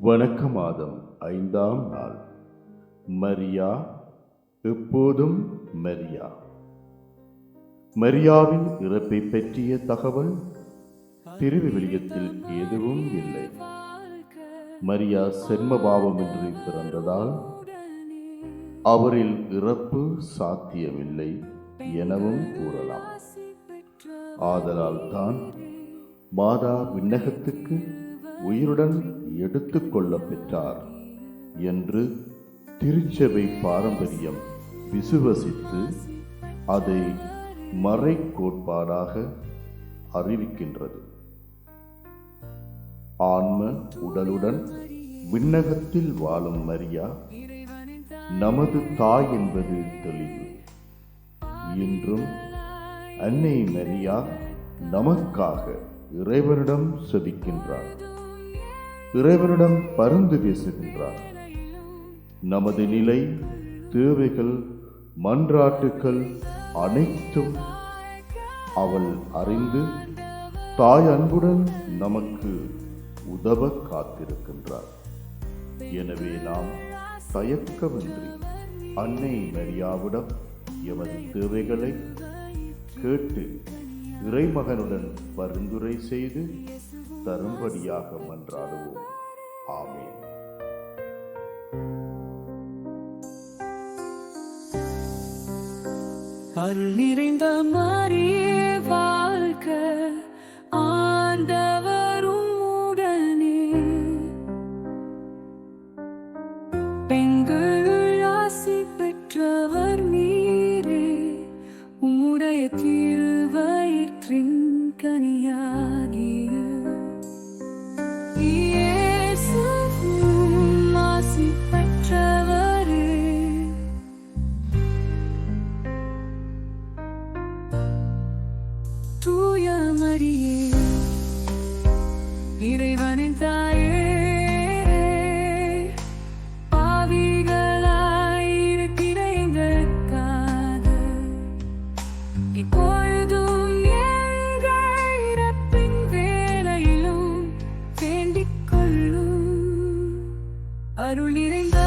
வணக்க மாதம் 5ஆம் நாள். மரியா, எப்போதும் மரியா. மரியாவின் இறப்பை பற்றிய தகவல் திருவிவிலியத்தில் எதுவும் இல்லை. மரியா சென்மபாவமின்றி பிறந்ததால் அவரில் இறப்பு சாத்தியமில்லை எனவும் கூறலாம். ஆதலால் தான் மாதா விண்ணகத்துக்கு உயிருடன் எடுத்துக் கொள்ள பெற்றார் என்று திருச்சபை பாரம்பரியம் விசுவசித்து அதை மறை கோட்பாடாக அறிவிக்கின்றது. ஆன்ம உடலுடன் விண்ணகத்தில் வாழும் மரியா நமது தாய் என்பது தெளிவு. இன்றும் அன்னை மரியா நமக்காக இறைவனிடம் செபிக்கின்றார், இறைவனிடம் பரிந்து பேசுகின்றார். நமது நிலை, தேவைகள், மன்றாட்டுக்கள் அனைத்தும் அவள் அறிந்து தாய் அன்புடன் நமக்கு உதவ காத்திருக்கின்றார். எனவே நாம் தயக்கமின்றி அன்னை மரியாவிடம் எமது தேவைகளை கேட்டு இறைமகனுடன் பரிந்துரை செய்து தரும்படியாக மன்றாடுவோம். ஆமென். அருள் நிறைந்த மரியே வாழ்க, ஆண்டவரும் உடனே. பெண்களுள் ஆசி பெற்றவர் நீரே, உம்முடைய திருவயிற்றின் கனியாகிய இயேசுவும் ஆசி பெற்றவரே. தூய மரியே, இறைவனின் தாயே, பாவிகளாய் இருக்கிற எங்களுக்காக இப்பொழுதும் எங்கள் இறப்பின் வேளையிலும் வேண்டிக் கொள்ளும். அருள் நிறைந்த